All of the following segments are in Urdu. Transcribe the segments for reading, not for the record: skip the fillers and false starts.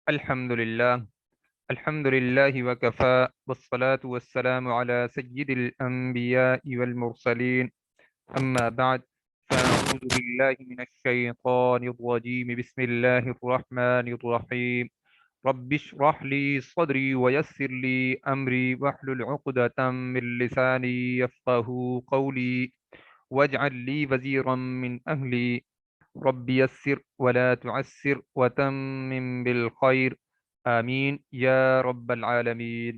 الحمد لله وكفى والصلاة والسلام على سيد الأنبياء والمرسلين. أما بعد، فأعوذ بالله من الشيطان الرجيم. بسم الله الرحمن الرحيم. رب اشرح لي صدري ويسر لي أمري واحلل عقدة من لساني يفقه قولي واجعل لي وزيرا من أهلي. رب يسر ولا تعسر وتمم بالخير. آمین یا رب العالمین۔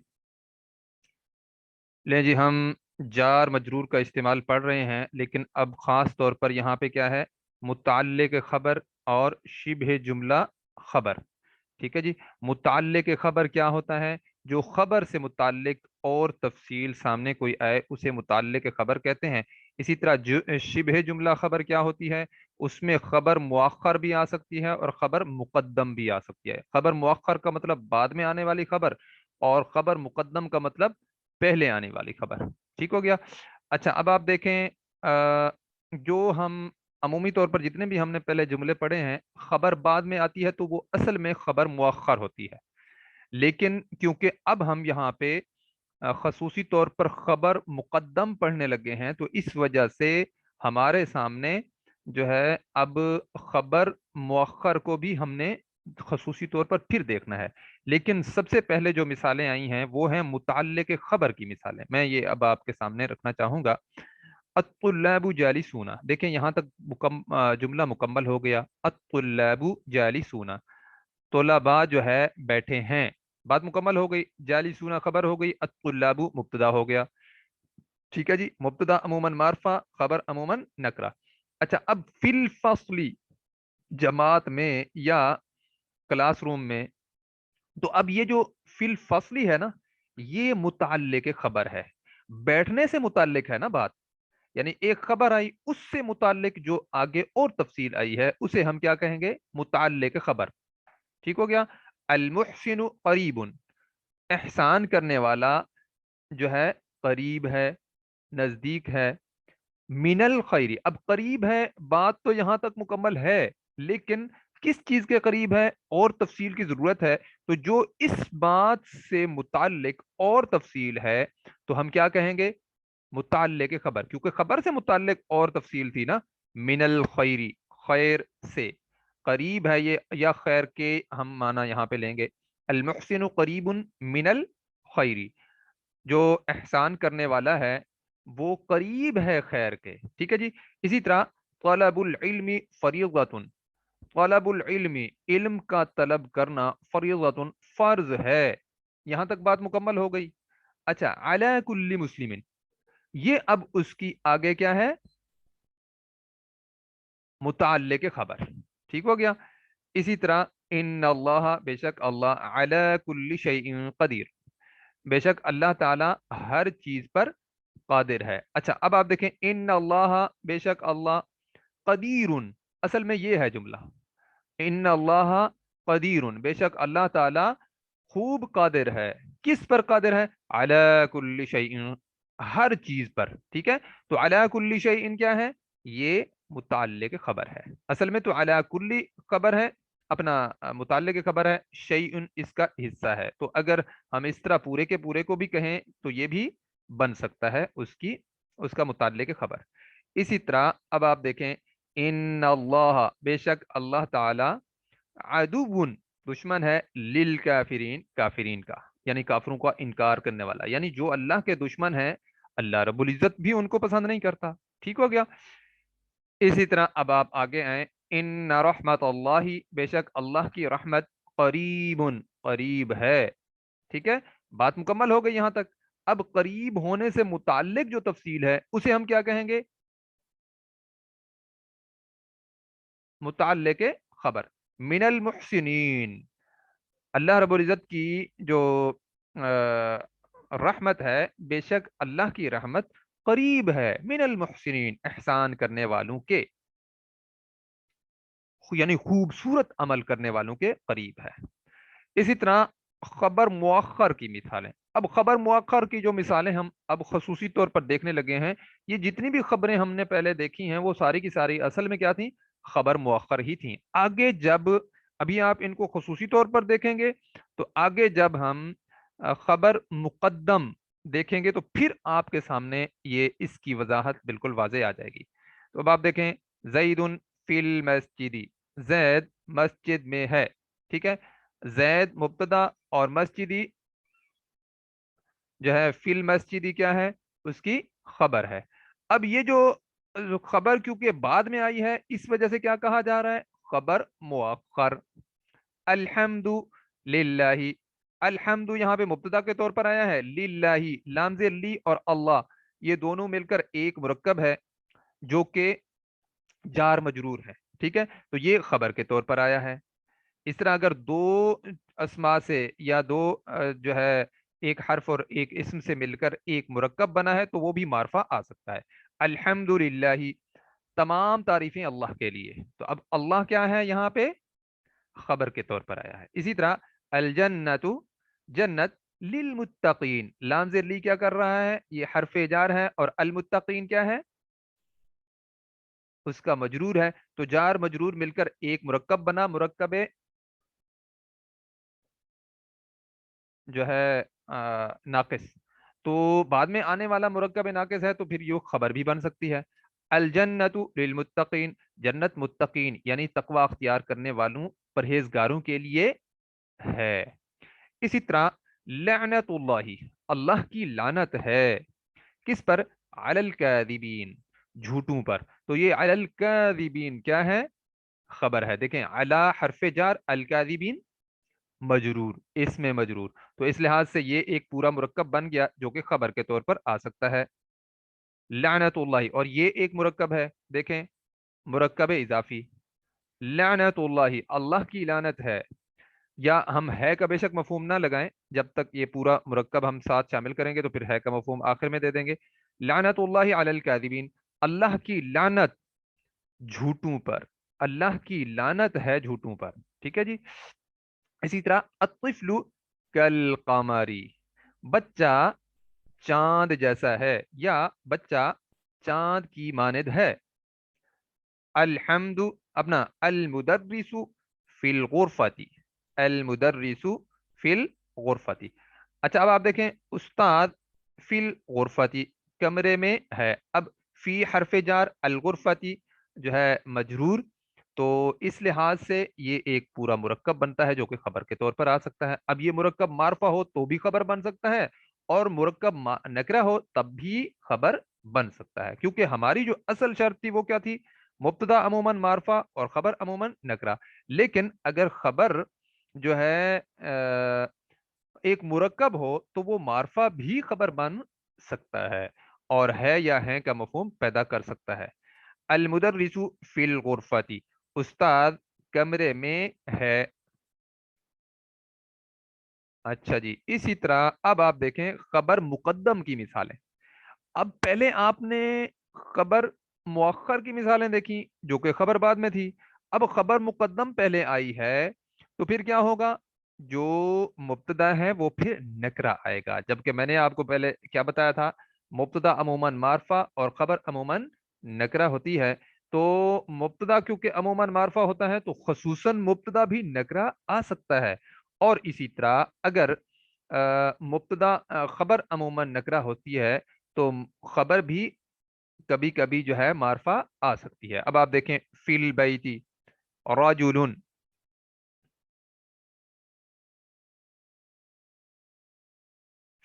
لیں جی، ہم جار مجرور کا استعمال پڑھ رہے ہیں، لیکن اب خاص طور پر یہاں پہ کیا ہے؟ متعلق خبر اور شبہ جملہ خبر۔ ٹھیک ہے جی۔ متعلق خبر کیا ہوتا ہے؟ جو خبر سے متعلق اور تفصیل سامنے کوئی آئے اسے متعلق خبر کہتے ہیں۔ اسی طرح شبہ جملہ خبر کیا ہوتی ہے؟ اس میں خبر مؤخر بھی آ سکتی ہے اور خبر مقدم بھی آ سکتی ہے۔ خبر مؤخر کا مطلب بعد میں آنے والی خبر، اور خبر مقدم کا مطلب پہلے آنے والی خبر۔ ٹھیک ہو گیا؟ اچھا، اب آپ دیکھیں، جو ہم عمومی طور پر جتنے بھی ہم نے پہلے جملے پڑھے ہیں، خبر بعد میں آتی ہے تو وہ اصل میں خبر مؤخر ہوتی ہے، لیکن کیونکہ اب ہم یہاں پہ خصوصی طور پر خبر مقدم پڑھنے لگے ہیں تو اس وجہ سے ہمارے سامنے جو ہے اب خبر مؤخر کو بھی ہم نے خصوصی طور پر پھر دیکھنا ہے۔ لیکن سب سے پہلے جو مثالیں آئی ہیں وہ ہیں متعلق خبر کی مثالیں۔ میں یہ اب آپ کے سامنے رکھنا چاہوں گا۔ الطلاب جالسون، دیکھیں یہاں تک جملہ مکمل ہو گیا۔ الطلاب جالسون، طلباء جو ہے بیٹھے ہیں، بات مکمل ہو گئی۔ جالسون خبر ہو گئی، الطلاب مبتدا ہو گیا۔ ٹھیک ہے جی، مبتدا عموماً معرفہ، خبر عموماً نکرہ۔ اچھا، اب فی الفصل، جماعت میں یا کلاس روم میں، تو اب یہ جو فی الفصل ہے نا، یہ متعلق خبر ہے، بیٹھنے سے متعلق ہے نا بات، یعنی ایک خبر آئی اس سے متعلق جو آگے اور تفصیل آئی ہے اسے ہم کیا کہیں گے؟ متعلق خبر۔ ٹھیک ہو گیا؟ المحسن قریب، احسان کرنے والا جو ہے قریب ہے، نزدیک ہے۔ من الخیر، اب قریب ہے، بات تو یہاں تک مکمل ہے، لیکن کس چیز کے قریب ہے اور تفصیل کی ضرورت ہے، تو جو اس بات سے متعلق اور تفصیل ہے تو ہم کیا کہیں گے؟ متعلق خبر، کیونکہ خبر سے متعلق اور تفصیل تھی نا۔ من الخیری، خیر سے، قریب ہے یہ، یا خیر کے ہم معنی یہاں پہ لیں گے۔ المحسن قریب من الخیری، جو احسان کرنے والا ہے وہ قریب ہے خیر کے۔ ٹھیک ہے جی۔ اسی طرح طلب العلم فریضۃ، طلب العلم، علم کا طلب کرنا، فریضۃ، فرض ہے۔ یہاں تک بات مکمل ہو گئی۔ اچھا، علی کل مسلم، یہ اب اس کی آگے کیا ہے؟ متعلق خبر۔ ٹھیک ہو گیا؟ اسی طرح ان اللہ، بے شک اللہ، علی کل شیء قدیر، بے شک اللہ تعالی ہر چیز پر قادر ہے۔ اچھا، اب آپ دیکھیں، ان اللہ، بے شک اللہ، قدیر، اصل میں یہ ہے جملہ، ان اللہ قدیر، بے شک اللہ تعالی خوب قادر ہے۔ کس پر قادر ہے؟ علی کل شیء، ہر چیز پر۔ ٹھیک ہے؟ تو علی کل شیء کیا ہے؟ یہ متعلق خبر ہے۔ اصل میں تو علی کل خبر ہے، اپنا متعلق خبر ہے، شیء اس کا حصہ ہے، تو اگر ہم اس طرح پورے کے پورے کو بھی کہیں تو یہ بھی بن سکتا ہے اس کا متعلق خبر۔ اسی طرح اب آپ دیکھیں، ان اللہ، بے شک اللہ تعالی، عدو، دشمن ہے، للکافرین، کافرین کا، یعنی کافروں کا انکار کرنے والا، یعنی جو اللہ کے دشمن ہیں اللہ رب العزت بھی ان کو پسند نہیں کرتا۔ ٹھیک ہو گیا؟ اسی طرح اب آپ آگے آئیں، ان رحمت اللہ، بے شک اللہ کی رحمت، قریب، قریب ہے۔ ٹھیک ہے؟ بات مکمل ہو گئی یہاں تک۔ اب قریب ہونے سے متعلق جو تفصیل ہے اسے ہم کیا کہیں گے؟ متعلق خبر۔ من المحسنین، اللہ رب العزت کی جو رحمت ہے، بے شک اللہ کی رحمت قریب ہے، من المحسنین، احسان کرنے والوں کے، یعنی خوبصورت عمل کرنے والوں کے قریب ہے۔ اسی طرح خبر مؤخر کی مثالیں، اب خبر مؤخر کی جو مثالیں ہم اب خصوصی طور پر دیکھنے لگے ہیں، یہ جتنی بھی خبریں ہم نے پہلے دیکھی ہیں وہ ساری کی ساری اصل میں کیا تھیں؟ خبر مؤخر ہی تھیں۔ آگے جب ابھی آپ ان کو خصوصی طور پر دیکھیں گے تو آگے جب ہم خبر مقدم دیکھیں گے تو پھر آپ کے سامنے یہ اس کی وضاحت بالکل واضح آ جائے گی. تو اب آپ دیکھیں زید فی المسجد، زید مسجد میں ہے. ٹھیک ہے، زید مبتدا اور مسجدی جو ہے فی المسجدی کیا ہے، اس کی خبر ہے. اب یہ جو خبر کیونکہ بعد میں آئی ہے اس وجہ سے کیا کہا جا رہا ہے، خبر مؤخر. الحمد للہ، الحمد یہاں پہ مبتدا کے طور پر آیا ہے، للہ لام زیر لی اور اللہ یہ دونوں مل کر ایک مرکب ہے جو کہ جار مجرور ہے. ٹھیک ہے، تو یہ خبر کے طور پر آیا ہے. اس طرح اگر دو اسما سے یا دو جو ہے ایک حرف اور ایک اسم سے مل کر ایک مرکب بنا ہے تو وہ بھی معرفہ آ سکتا ہے. الحمد للہ، تمام تعریفیں اللہ کے لیے. تو اب اللہ کیا ہے یہاں پہ، خبر کے طور پر آیا ہے. اسی طرح الجنت، جنت للمتقین، لام زیر لی کیا کر رہا ہے، یہ حرف جار ہے، اور المتقین کیا ہے، اس کا مجرور ہے. تو جار مجرور مل کر ایک مرکب بنا، مرکب جو ہے ناقص. تو بعد میں آنے والا مرکب ناقص ہے تو پھر یہ خبر بھی بن سکتی ہے. الجنت للمتقین، جنت متقین یعنی تقوی اختیار کرنے والوں پرہیزگاروں کے لیے ہے. اسی طرح لعنت اللہ، اللہ کی لعنت ہے کس پر، علی الکاذبین، جھوٹوں پر. تو یہ علی الکاذبین کیا ہے، خبر ہے. دیکھیں علی حرف جار، الکاذبین مجرور، اس میں مجرور. تو اس لحاظ سے یہ ایک پورا مرکب بن گیا جو کہ خبر کے طور پر آ سکتا ہے. لعنت اللہ، اور یہ ایک مرکب ہے، دیکھیں مرکب اضافی، لعنت اللہ، اللہ کی لعنت ہے. یا ہم ہے کا بے شک مفہوم نہ لگائیں، جب تک یہ پورا مرکب ہم ساتھ شامل کریں گے تو پھر ہے کا مفہوم آخر میں دے دیں گے. لعنت اللہ علی الکاذبین، اللہ کی لعنت جھوٹوں پر، اللہ کی لعنت ہے جھوٹوں پر. ٹھیک ہے جی. اسی طرح الطفل کالقمری، بچہ چاند جیسا ہے یا بچہ چاند کی مانند ہے. الحمد، اپنا المدرس فی الغرفتی، المدرس فی الغرفتی. اچھا اب آپ دیکھیں استاد فی الغرفتی، کمرے میں ہے. اب فی حرف جار، الغرفتی جو ہے مجرور. تو اس لحاظ سے یہ ایک پورا مرکب بنتا ہے جو کہ خبر کے طور پر آ سکتا ہے. اب یہ مرکب معرفہ ہو تو بھی خبر بن سکتا ہے، اور مرکب نکرہ ہو تب بھی خبر بن سکتا ہے، کیونکہ ہماری جو اصل شرط تھی وہ کیا تھی، مبتدا عموماً معرفہ اور خبر عموماً نکرہ. لیکن اگر خبر جو ہے ایک مرکب ہو تو وہ معرفہ بھی خبر بن سکتا ہے اور ہے یا ہیں کا مفہوم پیدا کر سکتا ہے. المدرس فی الغرفتی، استاد کمرے میں ہے. اچھا جی. اسی طرح اب آپ دیکھیں خبر مقدم کی مثالیں. اب پہلے آپ نے خبر مؤخر کی مثالیں دیکھی جو کہ خبر بعد میں تھی. اب خبر مقدم پہلے آئی ہے تو پھر کیا ہوگا، جو مبتدا ہے وہ پھر نکرہ آئے گا. جبکہ میں نے آپ کو پہلے کیا بتایا تھا، مبتدا عموماً معرفہ اور خبر عموماً نکرہ ہوتی ہے. تو مبتدا کیونکہ عموماً معرفہ ہوتا ہے تو خصوصاً مبتدا بھی نکرہ آ سکتا ہے. اور اسی طرح اگر مبتدا خبر عموماً نکرہ ہوتی ہے تو خبر بھی کبھی کبھی جو ہے معرفہ آ سکتی ہے. اب آپ دیکھیں فی البیتی رجل،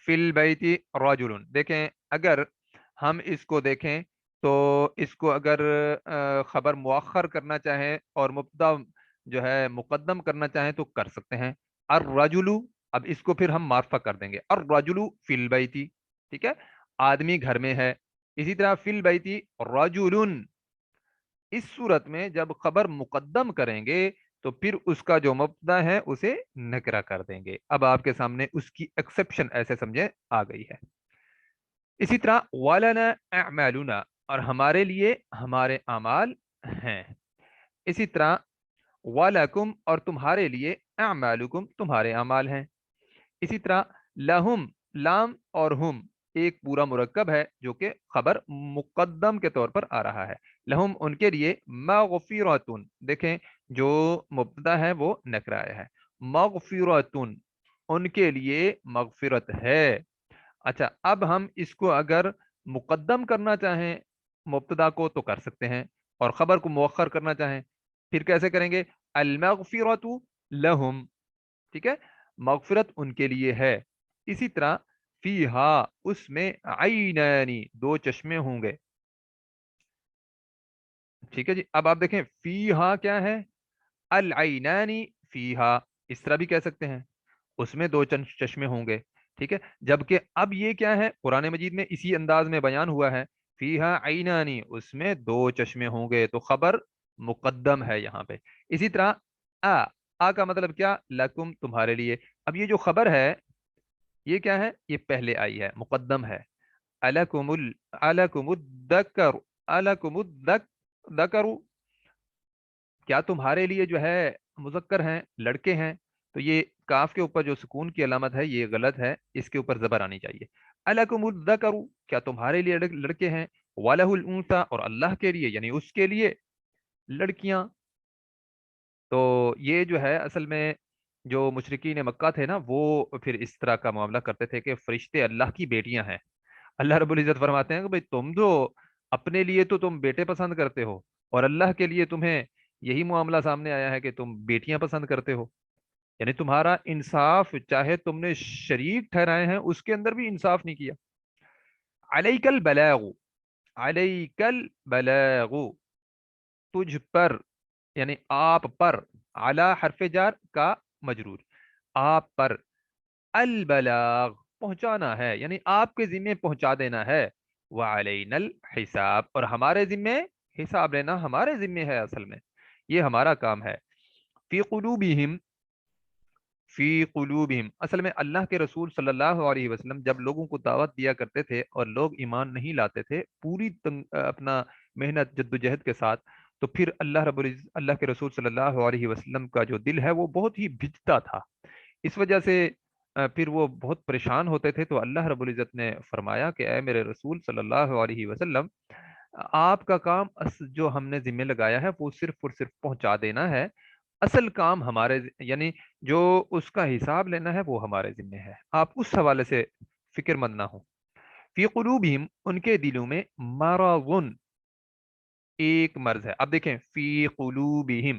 فی البیتی رجل. دیکھیں اگر ہم اس کو دیکھیں تو اس کو اگر خبر مؤخر کرنا چاہیں اور مبتدا جو ہے مقدم کرنا چاہیں تو کر سکتے ہیں. الرجل، اب اس کو پھر ہم معرفہ کر دیں گے، الرجل فی البیتی. ٹھیک ہے، آدمی گھر میں ہے. اسی طرح فی البیتی رجل، اس صورت میں جب خبر مقدم کریں گے تو پھر اس کا جو مبتدا ہے اسے نکرہ کر دیں گے. اب آپ کے سامنے اس کی ایکسیپشن ایسے سمجھے آ گئی ہے. اسی طرح وَلَنَا أَعْمَالُنَا، اور ہمارے لیے ہمارے اعمال ہیں. اسی طرح وَلَكُمْ، اور تمہارے لیے أَعْمَالُكُمْ، تمہارے اعمال ہیں. اسی طرح لہم، لام اور ہم ایک پورا مرکب ہے جو کہ خبر مقدم کے طور پر آ رہا ہے. لہم ان کے لیے مغفرتن، دیکھیں جو مبتدا ہے وہ نکرہ آیا ہے. مغفرتن ان کے لیے مغفرت ہے. اچھا اب ہم اس کو اگر مقدم کرنا چاہیں مبتدا کو تو کر سکتے ہیں، اور خبر کو مؤخر کرنا چاہیں پھر کیسے کریں گے؟ المغفرت لہم، ٹھیک ہے، مغفرت ان کے لیے ہے. اسی طرح فیہا اس میں عینانی دو چشمے ہوں گے. ٹھیک ہے جی، اب آپ دیکھیں فیہا کیا ہے؟ العینانی فیہا، اس طرح بھی کہہ سکتے ہیں، اس میں دو چشمے ہوں گے. ٹھیک ہے، جبکہ اب یہ کیا ہے قرآن مجید میں اسی انداز میں بیان ہوا ہے، فیہا عینانی اس میں دو چشمے ہوں گے، تو خبر مقدم ہے یہاں پہ. اسی طرح آ آ کا مطلب کیا؟ لکم تمہارے لیے. اب یہ جو خبر ہے یہ کیا ہے؟ یہ پہلے آئی ہے، مقدم ہے. الکم الذکر، الکم الذکر، کیا تمہارے لیے جو ہے مذکر ہیں، لڑکے ہیں؟ تو یہ کاف کے اوپر جو سکون کی علامت ہے یہ غلط ہے، اس کے اوپر زبر آنی چاہیے. الکم الذکر، کیا تمہارے لیے لڑکے ہیں؟ وَلَهُ الْأُنثَى، اور اللہ کے لیے یعنی اس کے لیے لڑکیاں. تو یہ جو ہے اصل میں جو مشرکین مکہ تھے نا، وہ پھر اس طرح کا معاملہ کرتے تھے کہ فرشتے اللہ کی بیٹیاں ہیں. اللہ رب العزت فرماتے ہیں کہ بھئی تم جو اپنے لیے تو تم بیٹے پسند کرتے ہو، اور اللہ کے لیے تمہیں یہی معاملہ سامنے آیا ہے کہ تم بیٹیاں پسند کرتے ہو. یعنی تمہارا انصاف چاہے تم نے شریک ٹھہرائے ہیں اس کے اندر بھی انصاف نہیں کیا. علیک البلاغ، علیک البلاغ، تجھ پر یعنی آپ پر، علی حرف جار کا مجرور، آپ پر، البلاغ پہنچانا ہے یعنی آپ کے ذمے پہنچا دینا ہے. وعلینا الحساب، اور ہمارے ذمے حساب لینا ہمارے ذمے ہے، اصل میں یہ ہمارا کام ہے. فی قلوبہم، فی قلوبہم اصل میں اللہ کے رسول صلی اللہ علیہ وسلم جب لوگوں کو دعوت دیا کرتے تھے اور لوگ ایمان نہیں لاتے تھے پوری اپنا محنت جد و جہد کے ساتھ، تو پھر اللہ کے رسول صلی اللہ علیہ وسلم کا جو دل ہے وہ بہت ہی بھجتا تھا. اس وجہ سے پھر وہ بہت پریشان ہوتے تھے. تو اللہ رب العزت نے فرمایا کہ اے میرے رسول صلی اللہ علیہ وسلم، آپ کا کام جو ہم نے ذمہ لگایا ہے وہ صرف اور صرف پہنچا دینا ہے، اصل کام ہمارے یعنی جو اس کا حساب لینا ہے وہ ہمارے ذمہ ہے، آپ اس حوالے سے فکر مند نہ ہو. فی قلوبہم ان کے دلوں میں مرض، ایک مرض ہے. اب دیکھیں فی قلوبہم،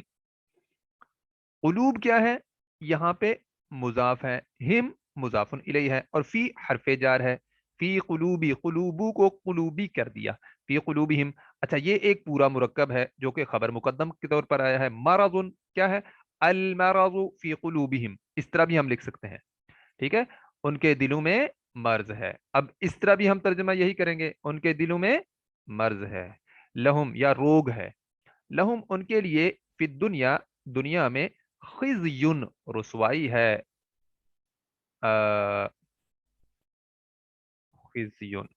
قلوب کیا ہے؟ یہاں پہ مضاف ہے، ہم مضاف الیہ ہے، اور فی حرف جار ہے. فی قلوبی، قلوبو کو قلوبی کر دیا. فی قلوبہم، اچھا یہ ایک پورا مرکب ہے جو کہ خبر مقدم کے طور پر آیا ہے. مرض کیا ہے؟ المرض فی قلوبہم، اس طرح بھی ہم لکھ سکتے ہیں. ٹھیک ہے، ان کے دلوں میں مرض ہے. اب اس طرح بھی ہم ترجمہ یہی کریں گے، ان کے دلوں میں مرض ہے. لہم یا روگ ہے، لہم ان کے لیے فی دنیا، دنیا میں خزیون رسوائی ہے. خزیون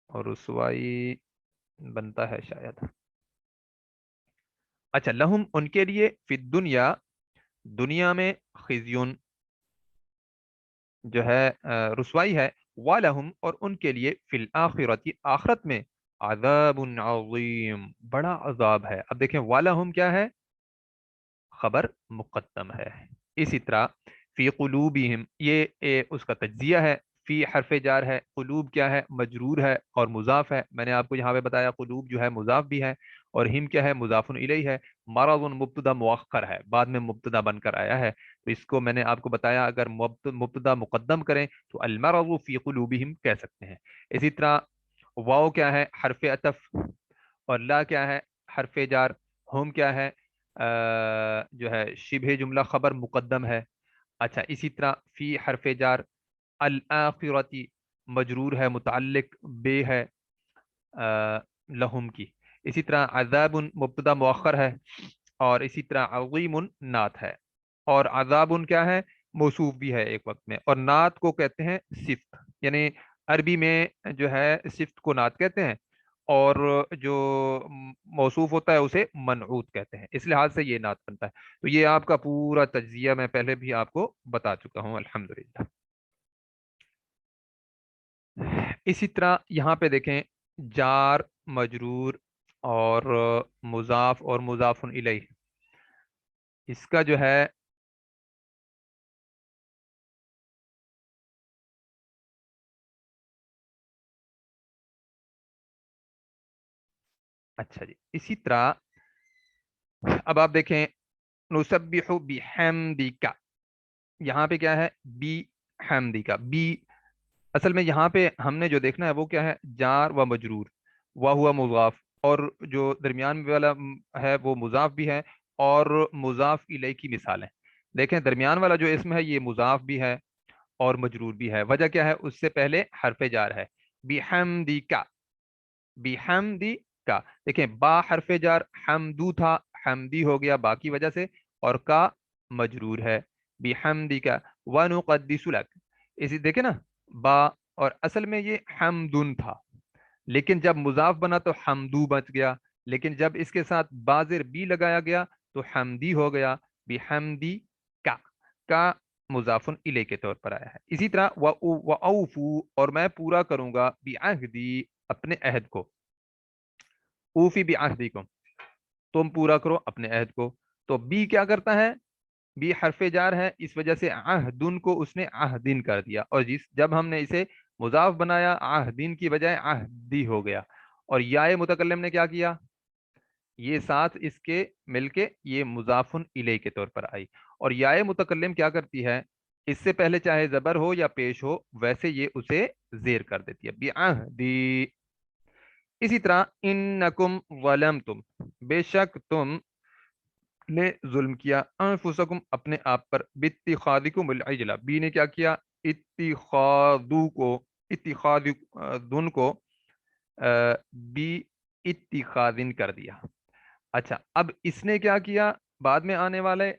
اور رسوائی بنتا ہے شاید. اچھا لہم ان کے لیے فی دنیا، دنیا میں خزیون جو ہے رسوائی ہے. وَلَهُمْ اور ان کے لیے فی الآخرۃ، آخرت میں عذاب عظیم بڑا عذاب ہے. اب دیکھیں وَلَهُمْ کیا ہے؟ خبر مقدم ہے. اسی طرح فی قلوبہم، یہ اس کا تجزیہ ہے. فی حرف جار ہے، قلوب کیا ہے؟ مجرور ہے اور مضاف ہے. میں نے آپ کو یہاں پہ بتایا قلوب جو ہے مضاف بھی ہے، اور ہم کیا ہے؟ مضاف الیہ ہے. مرض مبتدا مؤخر ہے، بعد میں مبتدا بن کر آیا ہے. تو اس کو میں نے آپ کو بتایا اگر مبتدا مقدم کریں تو المرض فی قلوبہم کہہ سکتے ہیں. اسی طرح واو کیا ہے؟ حرف عطف، اور لا کیا ہے؟ حرف جار. ہم کیا ہے؟ جو ہے شبہ جملہ خبر مقدم ہے. اچھا اسی طرح فی حرف جار، الآخرتی مجرور ہے، متعلق بے ہے لہم کی. اسی طرح عذاب مبتدا مؤخر ہے، اور اسی طرح عظیم نعت ہے. اور عذاب کیا ہے؟ موصوف بھی ہے ایک وقت میں. اور نعت کو کہتے ہیں صفت، یعنی عربی میں جو ہے صفت کو نعت کہتے ہیں، اور جو موصوف ہوتا ہے اسے منعوت کہتے ہیں. اس لحاظ سے یہ نعت بنتا ہے. تو یہ آپ کا پورا تجزیہ میں پہلے بھی آپ کو بتا چکا ہوں الحمدللہ. اسی طرح یہاں پہ دیکھیں جار مجرور اور مضاف اور مضاف الیہ، اس کا جو ہے اچھا جی، اسی طرح اب آپ دیکھیں نسبح بحمدک، یہاں پہ کیا ہے بی حمدک، بی اصل میں یہاں پہ ہم نے جو دیکھنا ہے وہ کیا ہے جار و مجرور، وہ ہوا مضاف، اور جو درمیان میں والا ہے وہ مضاف بھی ہے اور مضاف الیہ کی مثال ہے۔ دیکھیں درمیان والا جو اسم ہے یہ مضاف بھی ہے اور مجرور بھی ہے، وجہ کیا ہے اس سے پہلے حرف جار ہے بحمدک، بحمدی کا، دیکھیں با حرف جار، حمدو تھا حمدی ہو گیا با کی وجہ سے، اور کا مجرور ہے بحمدی کا ونقدس لک، اسی دیکھیں نا با، اور اصل میں یہ حمدن تھا لیکن جب مضاف بنا تو حمدو بچ گیا، لیکن جب اس کے ساتھ بازر بی لگایا گیا تو حمدی ہو گیا بحمدی کا، کا مضاف الیہ کے طور پر آیا ہے۔ اسی طرح وَأَوْفُوا، اور میں پورا کروں گا بعہدی، اپنے عہد کو، اوفی بعہدکم، تم پورا کرو اپنے عہد کو، تو بی کیا کرتا ہے، بی حرف جار ہے اس وجہ سے عہدن کو اس نے عہدن کر دیا، اور جب ہم نے اسے مضاف بنایا عہدین کی بجائے عہدی ہو گیا، اور یا متکلم نے کیا کیا، یہ ساتھ اس کے مل کے یہ مضاف الیہ کے طور پر آئی، اور یا متکلم کیا کرتی ہے اس سے پہلے چاہے زبر ہو یا پیش ہو ویسے یہ اسے زیر کر دیتی ہے بعہدی۔ اسی طرح انکم ظلمتم، بے شک تم نے ظلم کیا، انفسکم اپنے آپ پر، باتخاذکم العجلہ، بی نے کیا کیا اتخاذو کو، اتخاذ دن کو بی اتخاذن کر دیا۔ اچھا اب اس نے کیا کیا بعد میں آنے والے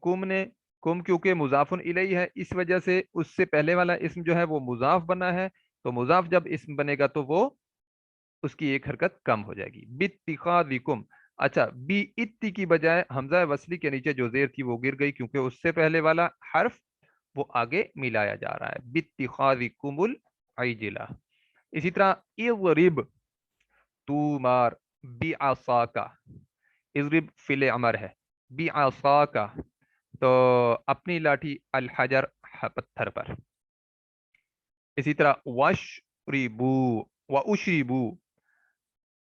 کم نے، کم کیونکہ مضاف الیہ ہے اس وجہ سے اس سے پہلے والا اسم جو ہے وہ مضاف بنا ہے، تو مضاف جب اسم بنے گا تو وہ اس کی ایک حرکت کم ہو جائے گی باتخاذکم۔ اچھا بی اتی کی بجائے حمزہ وصلی کے نیچے جو زیر تھی وہ گر گئی کیونکہ اس سے پہلے والا حرف وہ آگے ملایا جا رہا ہے باتخاذکم العجلہ۔ اسی طرح اضرب، تو مار، بعصاک، اضرب فعل امر ہے بعصاک، تو اپنی لاٹھی الحجر پتھر پر۔ اسی طرح وشربو، واشربو،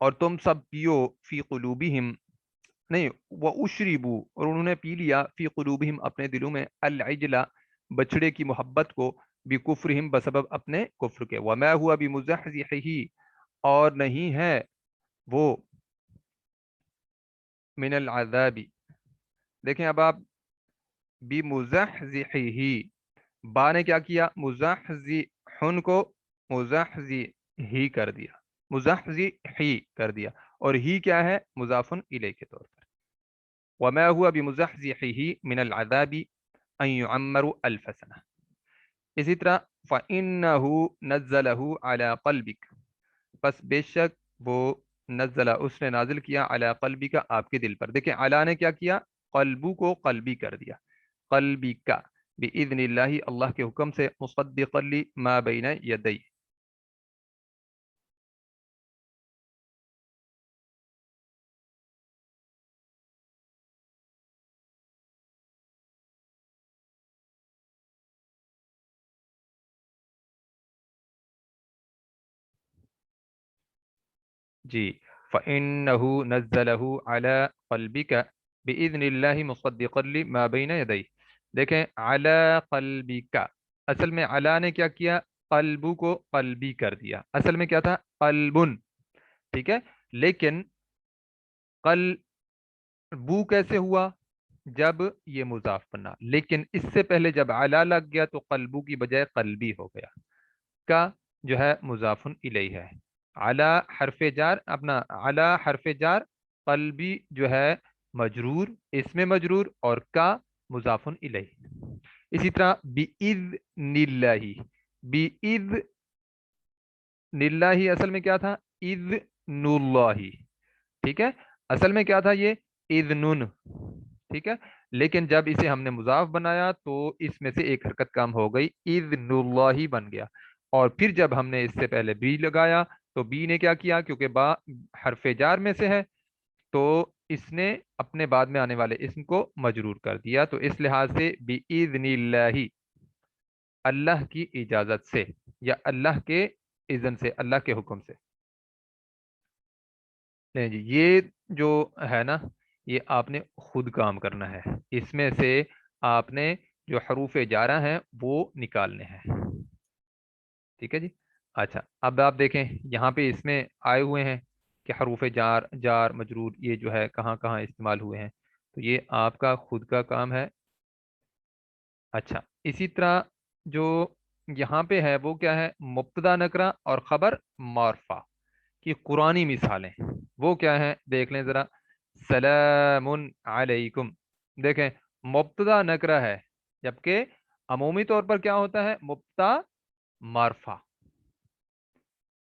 اور تم سب پیو فی قلوبہم، نہیں واشربو، اور انہوں نے پی لیا فی قلوبہم اپنے دلوں میں العجلہ بچڑے کی محبت کو، بکفرہم بسبب اپنے کفر کے، وما ہوا بمزحزحہ، اور نہیں ہے وہ من العذاب، دیکھیں اب آپ بمزحزحہ، با نے کیا کیا مزحزحن کو مزحزحی کر دیا، مزحزحی کر دیا، اور ہی کیا ہے مضاف الیہ کے طور پر، وما هو بمزحزحه من العذاب ان يعمر الف سنہ۔ اسی طرح فإنه نزله على قلبك، پس بے شک وہ نزلہ اس نے نازل کیا علی قلبی کا آپ کے دل پر، دیکھیں علی نے کیا کیا قلبو کو قلبی کر دیا، قلبی کا بإذن اللہ اللہ کے حکم سے، مصدقا لما بین یدی۔ جی فإنه نزله على قلبك بإذن اللہ مصدقا لما بین یدی، دیکھیں علی قلبک، اصل میں علی نے کیا کیا قلبو کو قلبی کر دیا، اصل میں کیا تھا قلبن، ٹھیک ہے، لیکن قلبو کیسے ہوا جب یہ مضاف بنا، لیکن اس سے پہلے جب علی لگ گیا تو قلبو کی بجائے قلبی ہو گیا، کا جو ہے مضاف الیہ ہے، علی حرف جار، اپنا علی حرف جار، قلبی جو ہے مجرور، اسم مجرور، اور کا مضاف الیہ۔ اسی طرح بِإِذْنِ اللَّهِ، بِإِذْنِ اللَّهِ اصل میں کیا تھا اذن اللہ، ٹھیک ہے، اصل میں کیا تھا یہ اذنن، ٹھیک ہے، لیکن جب اسے ہم نے مضاف بنایا تو اس میں سے ایک حرکت کام ہو گئی اذن اللہ بن گیا، اور پھر جب ہم نے اس سے پہلے بی لگایا تو بی نے کیا کیا، کیونکہ با حرف جار میں سے ہے تو اس نے اپنے بعد میں آنے والے اسم کو مجرور کر دیا، تو اس لحاظ سے بِإِذْنِ اللَّهِ، اللہ کی اجازت سے یا اللہ کے اذن سے، اللہ کے حکم سے۔ نہیں جی، یہ جو ہے نا، یہ آپ نے خود کام کرنا ہے، اس میں سے آپ نے جو حروف جارہ ہیں وہ نکالنے ہیں، ٹھیک ہے جی۔ اچھا، اب آپ دیکھیں یہاں پہ اس میں آئے ہوئے ہیں کہ حروف جار، جار مجرور یہ جو ہے کہاں کہاں استعمال ہوئے ہیں، تو یہ آپ کا خود کا کام ہے۔ اچھا، اسی طرح جو یہاں پہ ہے وہ کیا ہے، مبتدا نکرہ اور خبر معرفہ کی قرآنی مثالیں، وہ کیا ہیں دیکھ لیں ذرا۔ سلام علیکم، دیکھیں مبتدا نکرہ ہے، جبکہ عمومی طور پر کیا ہوتا ہے، مبتدا معرفہ،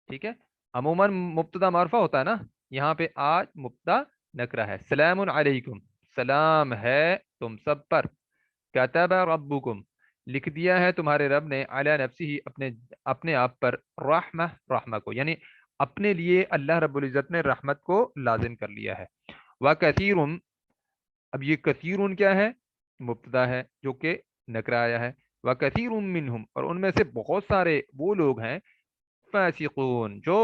ٹھیک ہے، عموماً مبتدا معرفہ ہوتا ہے نا، یہاں پہ آج مبتدا نکرہ ہے۔ سلام علیکم، سلام ہے تم سب پر، کتب ربکم، لکھ دیا ہے تمہارے رب نے، علی نفسہ، اپنے آپ پر، رحمہ، رحمہ کو، یعنی اپنے لیے اللہ رب العزت نے رحمت کو لازم کر لیا ہے۔ وَكَثِيرٌ، اب یہ کثیرun کیا ہے، مبتدا ہے جو کہ نکرہ آیا ہے۔ وَكَثِيرٌ مِّنْهُمْ، اور ان میں سے بہت سارے وہ لوگ ہیں، فاسقون، جو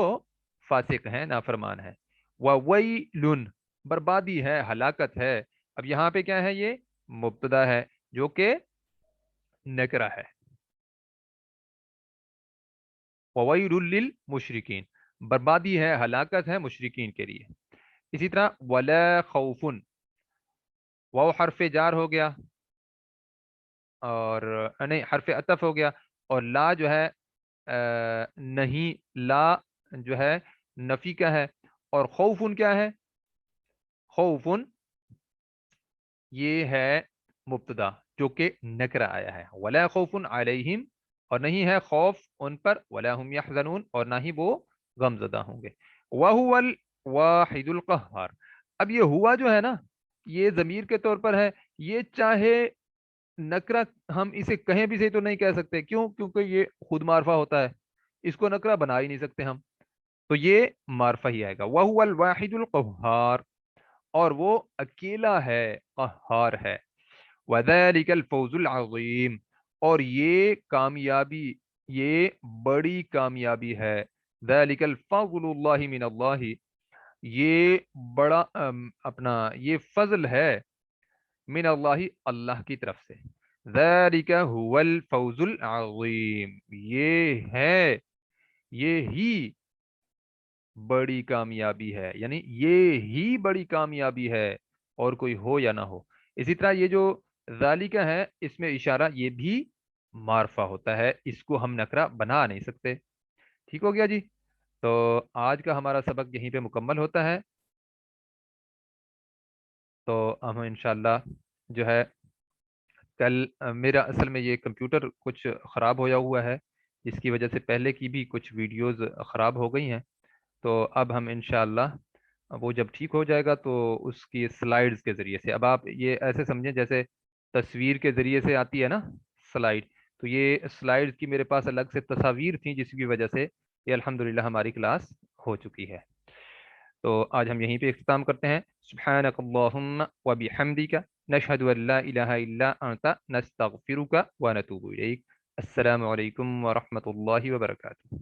فاسق ہیں، نافرمان ہیں۔ وَوَيْلٌ، بربادی ہے، ہلاکت ہے۔ اب یہاں پہ کیا ہے، یہ مبتدا ہے جو کہ نکرہ ہے۔ وَوَيْلٌ لِّلْمُشْرِكِينَ، بربادی ہے، ہلاکت ہے مشرکین کے لیے۔ اسی طرح وَلَا خَوْفٌ، واو حرف جار ہو گیا، اور نہیں حرف عطف ہو گیا، اور لا جو ہے نہیں، لا جو ہے نفی کا ہے، اور خوفن کیا ہے، خوفن یہ ہے مبتدا جو کہ نکرہ آیا ہے۔ ولا خوف علیہم، اور نہیں ہے خوف ان پر، ولا هم يحزنون، اور نہ ہی وہ غم زدہ ہوں گے۔ وهو الواحد القہار، اب یہ ہوا جو ہے نا، یہ ضمیر کے طور پر ہے، یہ چاہے نکرہ ہم اسے کہیں بھی سے تو نہیں کہہ سکتے، کیوں؟ کیونکہ یہ خود معرفہ ہوتا ہے، اس کو نکرہ بنا ہی نہیں سکتے ہم، تو یہ معرفہ ہی آئے گا۔ وَهُوَ الْوَاحِدُ الْقَهَّارُ، اور وہ اکیلا ہے، قہار ہے۔ وَذَلِكَ الْفَوْزُ الْعَظِيمُ، اور یہ کامیابی، یہ بڑی کامیابی ہے۔ ذَلِكَ الْفَضْلُ اللَّهِ مِنَ اللَّهِ، یہ بڑا اپنا یہ فضل ہے، من اللہ، اللہ کی طرف سے۔ ذَلِكَ هُوَ الْفَوْزُ الْعَظِيمُ، یہ ہے، یہ ہی بڑی کامیابی ہے، یعنی یہ ہی بڑی کامیابی ہے، اور کوئی ہو یا نہ ہو۔ اسی طرح یہ جو ذالکہ ہے، اس میں اشارہ یہ بھی معرفہ ہوتا ہے، اس کو ہم نکرہ بنا نہیں سکتے۔ ٹھیک ہو گیا جی، تو آج کا ہمارا سبق یہیں پہ مکمل ہوتا ہے، تو ہم انشاءاللہ جو ہے کل میرا اصل میں یہ کمپیوٹر کچھ خراب ہویا ہوا ہے، جس کی وجہ سے پہلے کی بھی کچھ ویڈیوز خراب ہو گئی ہیں، تو اب ہم انشاءاللہ وہ جب ٹھیک ہو جائے گا تو اس کی سلائیڈز کے ذریعے سے، اب آپ یہ ایسے سمجھیں جیسے تصویر کے ذریعے سے آتی ہے نا سلائیڈ، تو یہ سلائیڈز کی میرے پاس الگ سے تصاویر تھیں، جس کی وجہ سے یہ الحمدللہ ہماری کلاس ہو چکی ہے۔ تو آج ہم یہیں پہ اختتام کرتے ہیں۔ سبحانک اللہم و بحمدک، نشہد ان لا الہ الا انت، نستغفرک و نتوب الیک۔ السلام علیکم ورحمۃ اللہ وبرکاتہ۔